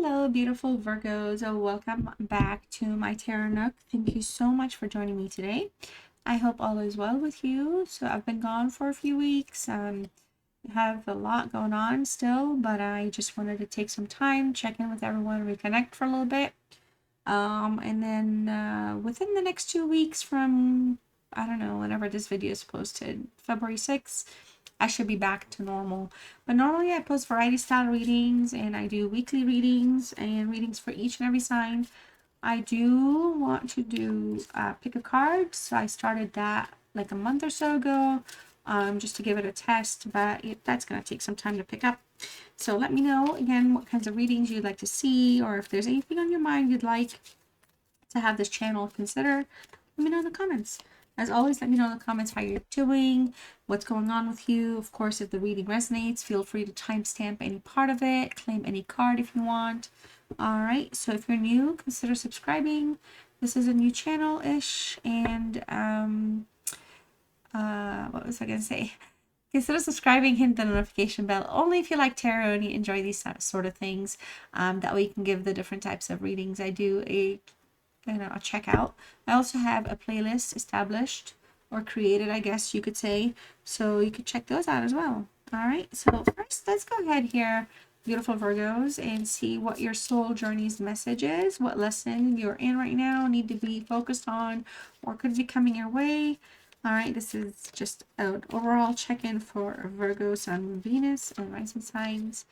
Hello, beautiful Virgos. Welcome back to my Tarot Nook. Thank you so much for joining me today. I hope all is well with you. So I've been gone for a few weeks. Have a lot going on still, but I just wanted to take some time, check in with everyone, reconnect for a little bit. And then within the next 2 weeks from, I don't know, whenever this video is posted, February 6th, I should be back to normal. But normally I post variety style readings and I do weekly readings and readings for each and every sign. I do want to do pick a card. So I started that like a month or so ago just to give it a test, but that's going to take some time to pick up. So let me know again what kinds of readings you'd like to see, or if there's anything on your mind you'd like to have this channel consider. Let me know in the comments. As always, let me know in the comments how you're doing, what's going on with you. Of course, if the reading resonates, feel free to timestamp any part of it, claim any card if you want. All right, so if you're new, consider subscribing. This is a new channel-ish, and what was I gonna say? Consider subscribing, hit the notification bell only if you like tarot and you enjoy these sort of things. That way you can give the different types of readings. I do a checkout. I also have a playlist established or created, I guess you could say, so you could check those out as well. All right, so first let's go ahead here, beautiful Virgos, and see what your soul journey's message is, what lesson you're in right now, need to be focused on, or could be coming your way. All right, this is just an overall check-in for Virgo, Sun, Venus, and rising signs.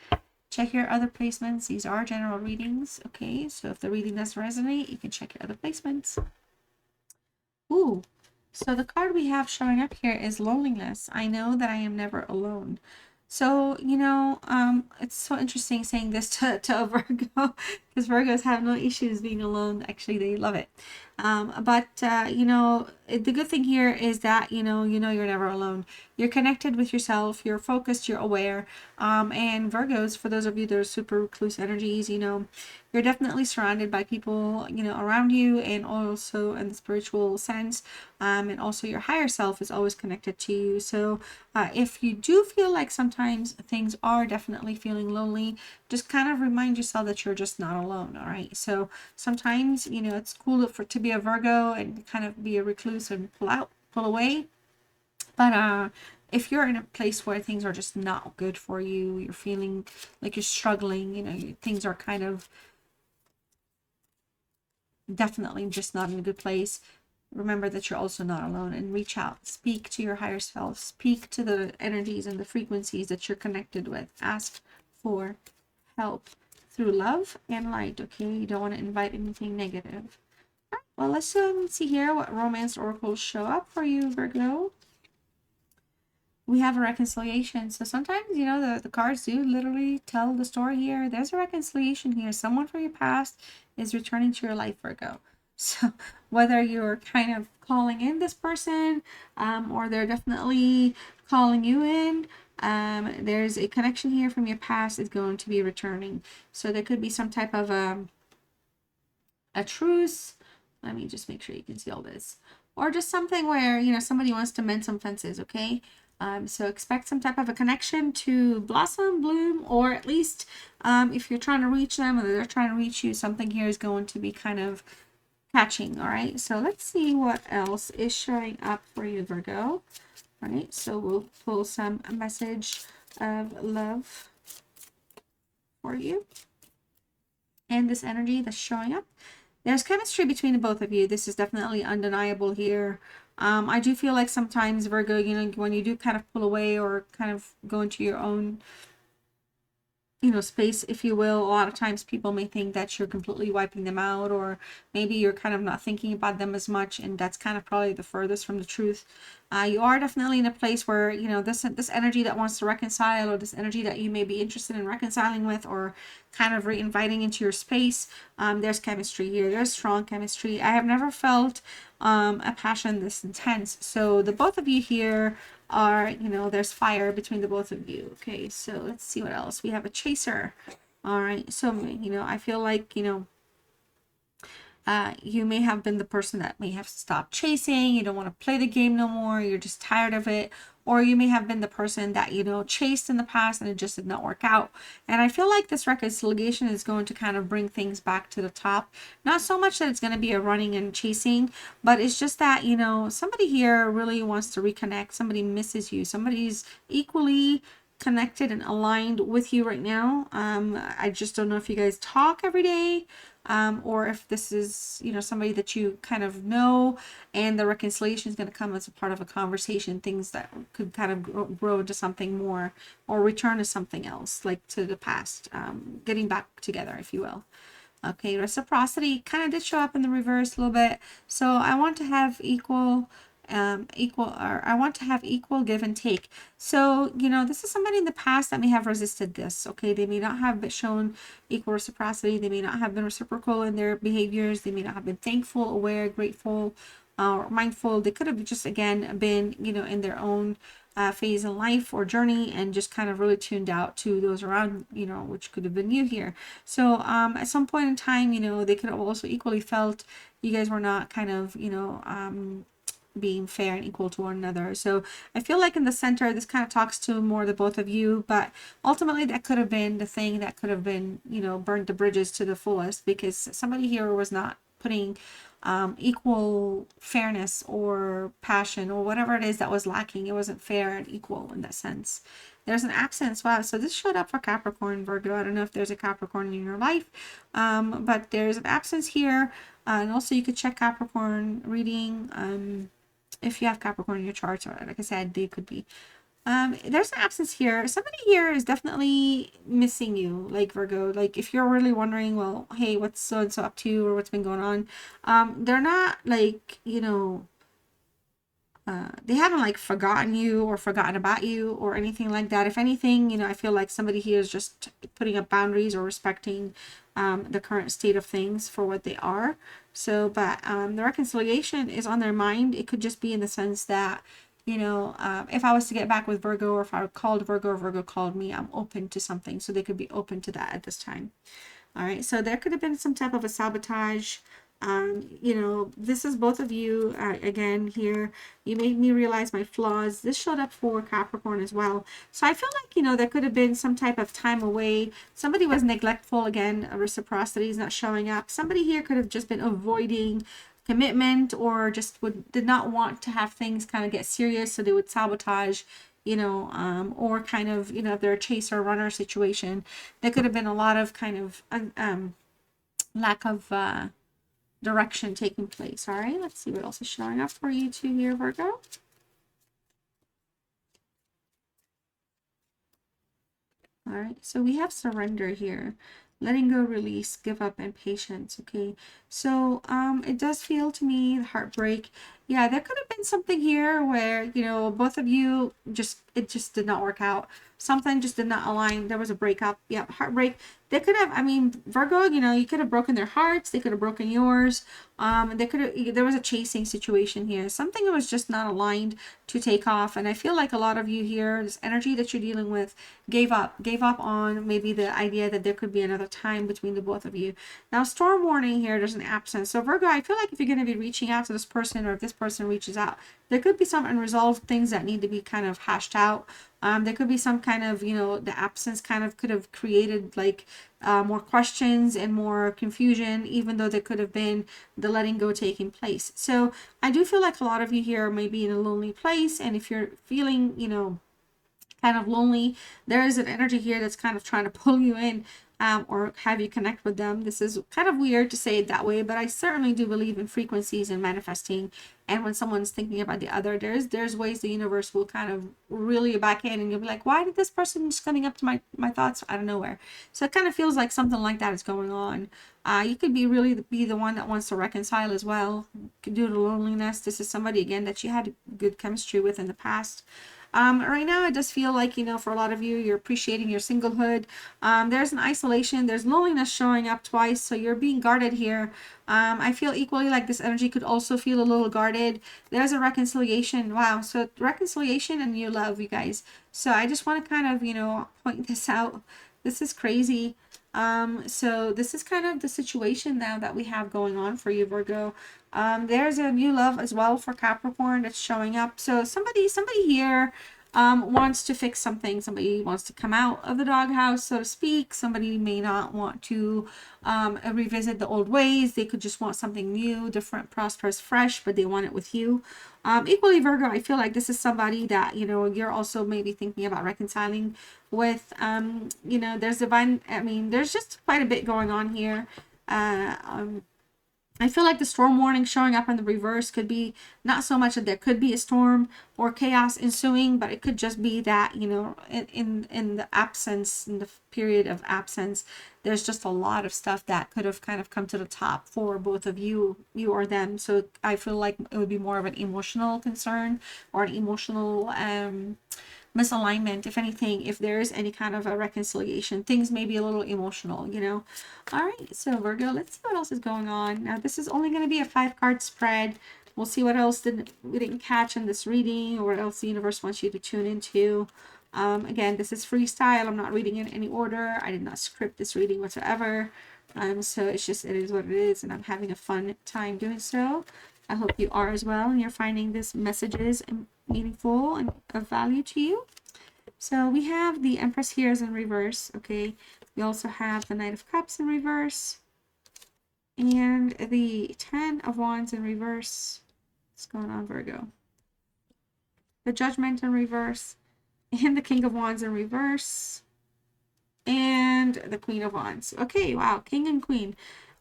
Check your other placements. These are general readings. Okay, so if the reading does resonate, you can check your other placements. Ooh, so the card we have showing up here is loneliness. I know that I am never alone. So, it's so interesting saying this to a Virgo, because Virgos have no issues being alone. Actually, they love it. But the good thing here is that, you're never alone. You're connected with yourself, you're focused, you're aware. And Virgos, for those of you that are super recluse energies, you're definitely surrounded by people, around you, and also in the spiritual sense. And also your higher self is always connected to you. So if you do feel like sometimes things are definitely feeling lonely, just kind of remind yourself that you're just not alone. All right. So sometimes, it's cool to be a Virgo and kind of be a recluse and pull away. But if you're in a place where things are just not good for you, you're feeling like you're struggling, things are kind of definitely just not in a good place, remember that you're also not alone, and reach out, speak to your higher self, speak to the energies and the frequencies that you're connected with, ask for help through love and light. Okay, you don't want to invite anything negative. Well, let's see here what romance oracles show up for you, Virgo. We have a reconciliation. So sometimes, the cards do literally tell the story here. There's a reconciliation here. Someone from your past is returning to your life, Virgo. So whether you're kind of calling in this person, or they're definitely calling you in, there's a connection here from your past is going to be returning. So there could be some type of a truce. Let me just make sure you can see all this. Or just something where, somebody wants to mend some fences, okay? So expect some type of a connection to blossom, bloom, or at least if you're trying to reach them or they're trying to reach you, something here is going to be kind of catching. All right, so let's see what else is showing up for you, Virgo. All right, so we'll pull some message of love for you. And this energy that's showing up. There's chemistry between the both of you. This is definitely undeniable here. I do feel like sometimes, Virgo, when you do kind of pull away or kind of go into your own, space, if you will, a lot of times people may think that you're completely wiping them out, or maybe you're kind of not thinking about them as much, and that's kind of probably the furthest from the truth. You are definitely in a place where, this energy that wants to reconcile, or this energy that you may be interested in reconciling with, or kind of re-inviting into your space, there's chemistry here. There's strong chemistry. I have never felt a passion this intense. So the both of you here are, there's fire between the both of you. Okay, so let's see what else. We have a chaser. All right, so, I feel like, you may have been the person that may have stopped chasing. You don't want to play the game no more. You're just tired of it. or you may have been the person that, you know, chased in the past and it just did not work out. And I feel like this reconciliation is going to kind of bring things back to the top. Not so much that it's going to be a running and chasing, but it's just that, you know, somebody here really wants to reconnect. Somebody misses you. Somebody's equally connected and aligned with you right now. I just don't know if you guys talk every day, or if this is, you know, somebody that you kind of know, and the reconciliation is going to come as a part of a conversation, things that could kind of grow into something more, or return to something else, like to the past, getting back together, if you will. Okay, reciprocity kind of did show up in the reverse a little bit. So I want to have equal give and take. So, you know, this is somebody in the past that may have resisted this. Okay, they may not have shown equal reciprocity. They may not have been reciprocal in their behaviors. They may not have been thankful, aware, grateful, or mindful. They could have just, again, been, you know, in their own phase in life or journey, and just kind of really tuned out to those around, you know, which could have been you here. So at some point in time, you know, they could have also equally felt you guys were not kind of, you know, being fair and equal to one another. So I feel like in the center, this kind of talks to more the both of you, but ultimately that could have been the thing that could have been, you know, burned the bridges to the fullest, because somebody here was not putting equal fairness or passion or whatever it is that was lacking. It wasn't fair and equal in that sense. There's an absence. Wow. So this showed up for Capricorn, Virgo. I don't know if there's a Capricorn in your life, but there's an absence here. And also you could check Capricorn reading, if you have Capricorn in your charts, or like I said, they could be. There's an absence here. Somebody here is definitely missing you, like Virgo. Like if you're really wondering, well, hey, what's so and so up to, or what's been going on? They're not like, you know, they haven't like forgotten you or forgotten about you or anything like that. If anything, you know, I feel like somebody here is just putting up boundaries or respecting the current state of things for what they are. So, but the reconciliation is on their mind. It could just be in the sense that, you know, if I was to get back with Virgo, or if I called Virgo or Virgo called me, I'm open to something. So they could be open to that at this time. All right. So there could have been some type of a sabotage. You know, this is both of you, again here, you made me realize my flaws. This showed up for Capricorn as well. So I feel like, you know, there could have been some type of time away. Somebody was neglectful. Again, reciprocity is not showing up. Somebody here could have just been avoiding commitment, or just did not want to have things kind of get serious, so they would sabotage, you know, or kind of, you know, if they're a chaser runner situation, there could have been a lot of kind of lack of direction taking place. All right, let's see what else is showing up for you two here, Virgo. All right, so we have surrender here, letting go, release, give up, and patience. Okay, so it does feel to me heartbreak. Yeah, there could have been something here where, you know, both of you it just did not work out. Something just did not align. There was a breakup. Yeah, heartbreak. They could have, I mean, Virgo, you know, you could have broken their hearts. They could have broken yours. There was a chasing situation here. Something was just not aligned to take off. And I feel like a lot of you here, this energy that you're dealing with, gave up on maybe the idea that there could be another time between the both of you. Now, storm warning here, there's an absence. So Virgo, I feel like if you're going to be reaching out to this person, or if this person reaches out, there could be some unresolved things that need to be kind of hashed out. There could be some kind of, you know, the absence kind of could have created like more questions and more confusion, even though there could have been the letting go taking place. So I do feel like a lot of you here may be in a lonely place. And if you're feeling, you know, kind of lonely, there is an energy here that's kind of trying to pull you in, or have you connect with them. This is kind of weird to say it that way, but I certainly do believe in frequencies and manifesting. And when someone's thinking about the other, there's ways the universe will kind of reel you back in, and you'll be like, why did this person just coming up to my thoughts out of nowhere? So it kind of feels like something like that is going on. You could be really be the one that wants to reconcile as well, due to loneliness. This is somebody, again, that you had good chemistry with in the past. Right now, it does feel like, you know, for a lot of you, you're appreciating your singlehood. There's an isolation. There's loneliness showing up twice. So you're being guarded here. I feel equally like this energy could also feel a little guarded. There's a reconciliation. Wow. So reconciliation and new love, you guys. So I just want to kind of, you know, point this out. This is crazy. So this is kind of the situation now that we have going on for you, Virgo. There's a new love as well for Capricorn that's showing up. So somebody here, wants to fix something. Somebody wants to come out of the doghouse, so to speak. Somebody may not want to revisit the old ways. They could just want something new, different, prosperous, fresh, but they want it with you. Equally, Virgo, I feel like this is somebody that, you know, you're also maybe thinking about reconciling with. You know, there's divine, I mean, there's just quite a bit going on here. I feel like the storm warning showing up in the reverse could be not so much that there could be a storm or chaos ensuing, but it could just be that, you know, in the absence, in the period of absence, there's just a lot of stuff that could have kind of come to the top for both of you or them. So I feel like it would be more of an emotional concern or an emotional misalignment. If anything, if there is any kind of a reconciliation, things may be a little emotional, you know. All right, so Virgo, let's see what else is going on. Now this is only going to be a 5-card spread. We'll see what else we didn't catch in this reading, or what else the universe wants you to tune into. Again, this is freestyle. I'm not reading in any order. I did not script this reading whatsoever. So it's just, it is what it is, and I'm having a fun time doing so. I hope you are as well, and you're finding this messages meaningful and of value to you. So we have the Empress here is in reverse. Okay, we also have the Knight of Cups in reverse, and the 10 of Wands in reverse. What's going on, Virgo? The Judgment in reverse, and the King of Wands in reverse, and the Queen of Wands. Okay, wow, King and Queen.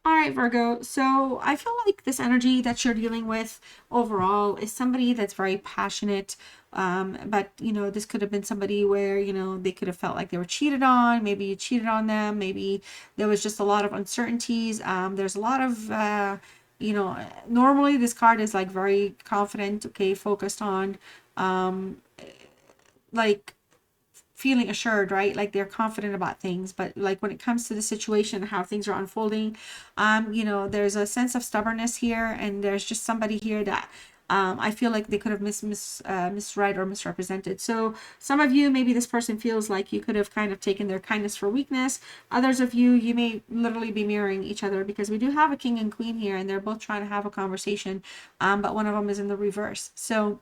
All right, Virgo. So I feel like this energy that you're dealing with overall is somebody that's very passionate. But, you know, this could have been somebody where, you know, they could have felt like they were cheated on. Maybe you cheated on them. Maybe there was just a lot of uncertainties. There's a lot of, you know, normally this card is like very confident, okay, focused on, like, feeling assured, right? Like they're confident about things, but like when it comes to the situation, how things are unfolding, you know, there's a sense of stubbornness here, and there's just somebody here that I feel like they could have misread or misrepresented. So some of you, maybe this person feels like you could have kind of taken their kindness for weakness. Others of you, you may literally be mirroring each other, because we do have a king and queen here, and they're both trying to have a conversation, but one of them is in the reverse. So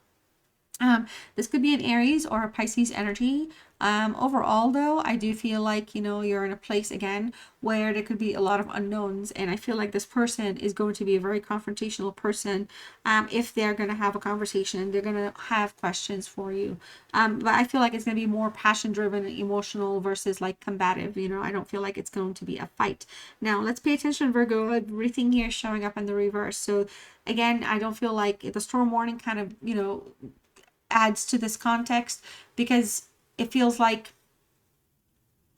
this could be an Aries or a Pisces energy. Overall, though, I do feel like, you know, you're in a place again where there could be a lot of unknowns, and I feel like this person is going to be a very confrontational person. If they're going to have a conversation, they're going to have questions for you. But I feel like it's going to be more passion-driven and emotional versus like combative. You know, I don't feel like it's going to be a fight. Now, let's pay attention, Virgo. Everything here is showing up in the reverse. So again, I don't feel like the storm warning kind of, you know, adds to this context, because it feels like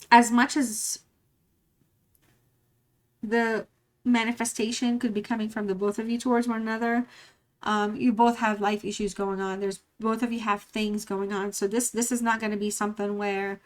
as much as the manifestation could be coming from the both of you towards one another, you both have life issues going on. There's both of you have things going on. So this is not going to be something where,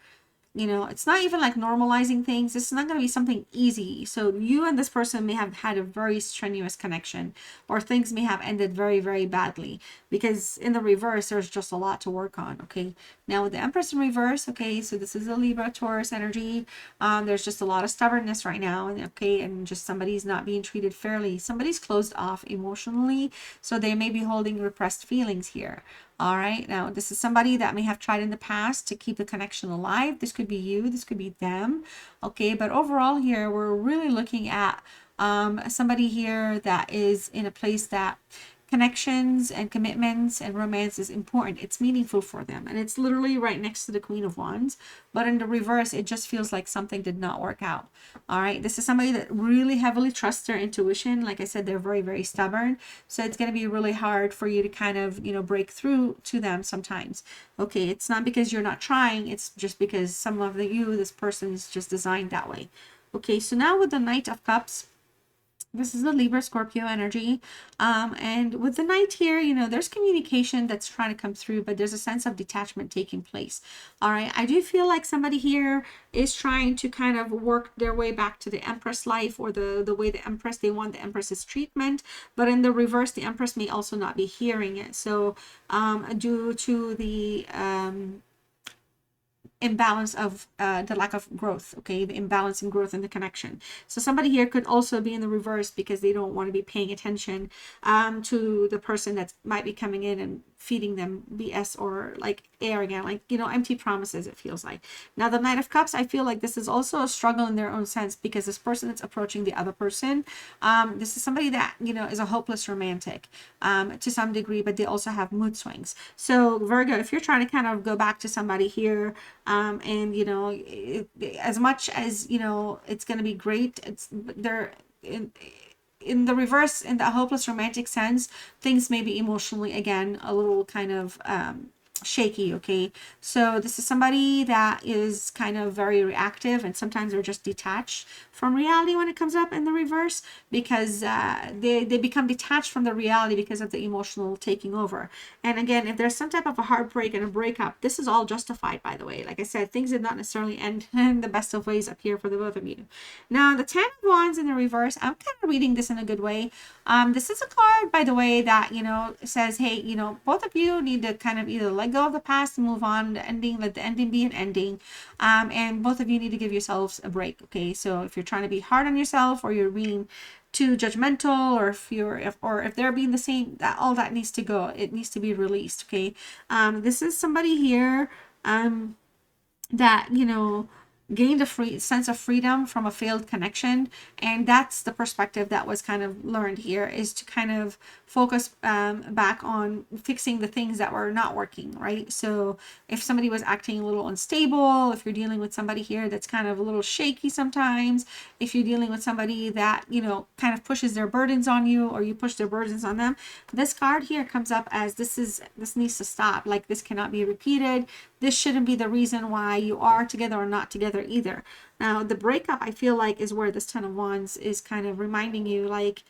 you know, it's not even like normalizing things. This is not going to be something easy. So you and this person may have had a very strenuous connection, or things may have ended very, very badly, because in the reverse, there's just a lot to work on. Okay. Now with the Empress in reverse, okay, so this is a Libra Taurus energy. There's just a lot of stubbornness right now. And okay. And just somebody's not being treated fairly. Somebody's closed off emotionally. So they may be holding repressed feelings here. All right, now this is somebody that may have tried in the past to keep the connection alive. This could be you, this could be them. Okay, but overall here, we're really looking at somebody here that is in a place that connections and commitments and romance is important. It's meaningful for them, and it's literally right next to the Queen of Wands. But in the reverse, it just feels like something did not work out. All right, this is somebody that really heavily trusts their intuition. Like I said, they're very, very stubborn, so it's going to be really hard for you to kind of, you know, break through to them sometimes. Okay, it's not because you're not trying, it's just because some of this person is just designed that way. Okay, so now with the Knight of Cups, this is the Libra Scorpio energy. And with the Knight here, you know, there's communication that's trying to come through, but there's a sense of detachment taking place. All right. I do feel like somebody here is trying to kind of work their way back to the Empress life, or the way the Empress, they want the Empress's treatment. But in the reverse, the Empress may also not be hearing it. So due to the imbalance of the lack of growth, okay, the imbalance in growth in the connection. So somebody here could also be in the reverse because they don't want to be paying attention to the person that might be coming in and feeding them BS or like arrogant, like, you know, empty promises, it feels like. Now the Knight of Cups, I feel like this is also a struggle in their own sense, because this person that's approaching the other person, this is somebody that, you know, is a hopeless romantic to some degree, but they also have mood swings. So Virgo, if you're trying to kind of go back to somebody here, and you know, as much as, you know, it's going to be great, it's they're in the reverse, in the hopeless romantic sense, things may be emotionally, again, a little kind of shaky, okay? So this is somebody that is kind of very reactive, and sometimes they're just detached from reality when it comes up in the reverse, because they become detached from the reality because of the emotional taking over. And again, if there's some type of a heartbreak and a breakup, this is all justified, by the way. Like I said, things did not necessarily end in the best of ways up here for the both of you. Now the 10 of Wands in the reverse, I'm kind of reading this in a good way. This is a card, by the way, that, you know, says, hey, you know, both of you need to kind of either let go of the past and move on, the ending, let the ending be an ending, and both of you need to give yourselves a break, okay? So if you're trying to be hard on yourself, or you're being too judgmental, or if they're being the same, that all that needs to go, it needs to be released, okay? This is somebody here that, you know, gained a sense of freedom from a failed connection, and that's the perspective that was kind of learned here, is to kind of focus back on fixing the things that were not working, right? So if somebody was acting a little unstable, if you're dealing with somebody here that's kind of a little shaky sometimes, if you're dealing with somebody that, you know, kind of pushes their burdens on you, or you push their burdens on them, this card here comes up as this needs to stop. Like, this cannot be repeated. This shouldn't be the reason why you are together or not together either. Now the breakup, I feel like, is where this 10 of Wands is kind of reminding you, like,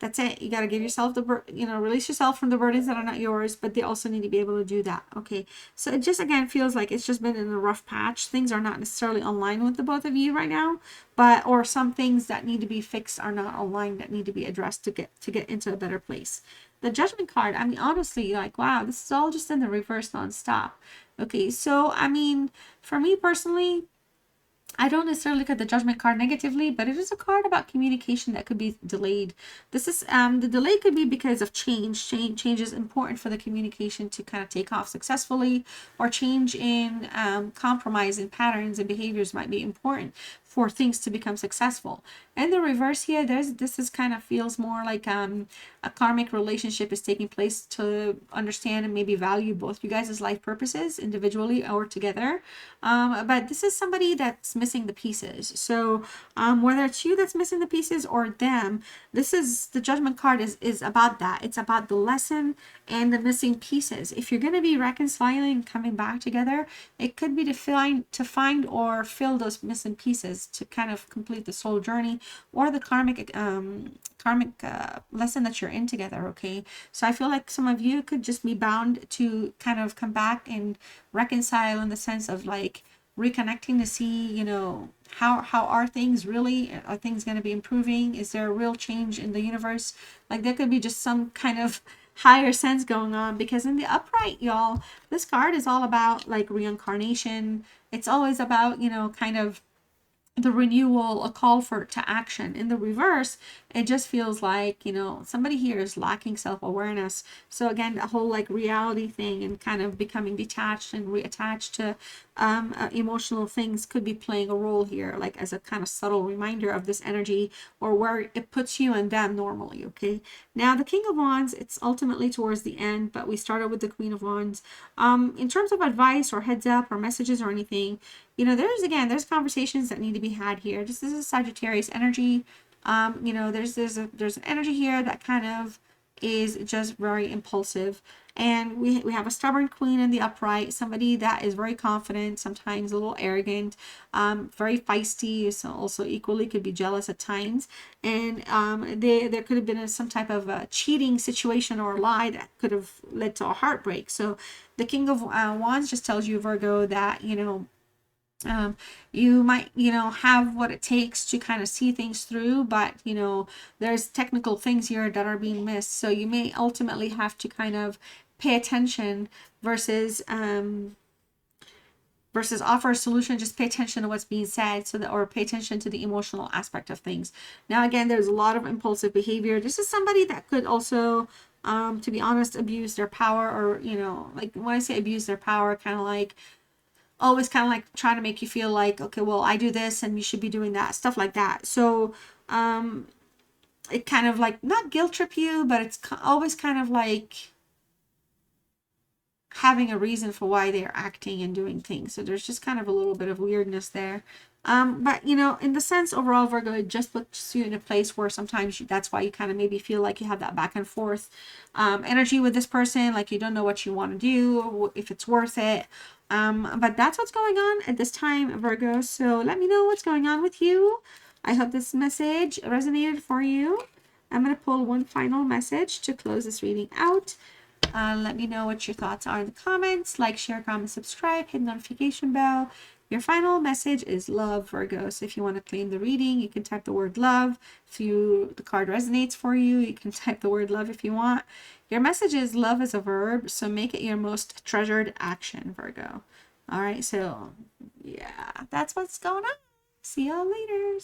that's it. You got to give yourself release yourself from the burdens that are not yours, but they also need to be able to do that. Okay. So it just, again, feels like it's just been in a rough patch. Things are not necessarily aligned with the both of you right now, or some things that need to be fixed are not aligned, that need to be addressed to get into a better place. The Judgment card, I mean, honestly, like, wow, this is all just in the reverse nonstop. Okay. So, I mean, for me personally, I don't necessarily look at the Judgment card negatively, but it is a card about communication that could be delayed. This is the delay could be because of change. Change is important for the communication to kind of take off successfully, or change in compromise and patterns and behaviors might be important for things to become successful. And the reverse here, this is kind of feels more like a karmic relationship is taking place to understand and maybe value both you guys' life purposes individually or together. But this is somebody that's missing the pieces. So whether it's you that's missing the pieces or them, this is the Judgment card is about that. It's about the lesson and the missing pieces. If you're going to be reconciling, coming back together, it could be to find or fill those missing pieces to kind of complete the soul journey, or the karmic lesson that you're in together. Okay, so I feel like some of you could just be bound to kind of come back and reconcile, in the sense of like reconnecting to see, you know, how are things really, are things going to be improving, is there a real change in the universe? Like, there could be just some kind of higher sense going on, because in the upright, y'all, this card is all about like reincarnation. It's always about, you know, kind of the renewal, a call to action. In the reverse, it just feels like, you know, somebody here is lacking self-awareness. So again, the whole like reality thing and kind of becoming detached and reattached to emotional things could be playing a role here, like as a kind of subtle reminder of this energy, or where it puts you and them normally. Okay, now the King of Wands, it's ultimately towards the end, but we started with the Queen of Wands. In terms of advice or heads up or messages or anything, you know, there's conversations that need to be had here. This is a Sagittarius energy. You know, there's an energy here that kind of is just very impulsive, and we have a stubborn queen in the upright, somebody that is very confident, sometimes a little arrogant, very feisty, so also equally could be jealous at times, and there could have been some type of a cheating situation or a lie that could have led to a heartbreak. So the King of Wands just tells you, Virgo, that, you know, you might, you know, have what it takes to kind of see things through, but, you know, there's technical things here that are being missed. So you may ultimately have to kind of pay attention versus versus offer a solution. Just pay attention to what's being said, so that, or pay attention to the emotional aspect of things. Now, again, there's a lot of impulsive behavior. This is somebody that could also, to be honest, abuse their power, or, you know, like when I say abuse their power, kind of like always kind of like trying to make you feel like, okay, well, I do this and you should be doing that, stuff like that. So, it kind of like not guilt trip you, but it's always kind of like having a reason for why they're acting and doing things. So there's just kind of a little bit of weirdness there. But you know, in the sense overall, Virgo, it just puts you in a place where sometimes that's why you kind of maybe feel like you have that back and forth energy with this person, like you don't know what you want to do, if it's worth it. But that's what's going on at this time, Virgo. So let me know what's going on with you. I hope this message resonated for you. I'm going to pull one final message to close this reading out. Let me know what your thoughts are in the comments. Like, share, comment, subscribe, hit the notification bell. Your final message is love, Virgo. So if you want to claim the reading, you can type the word love. If the card resonates for you, you can type the word love if you want. Your message is love is a verb, so make it your most treasured action, Virgo. All right, so yeah, that's what's going on. See y'all later.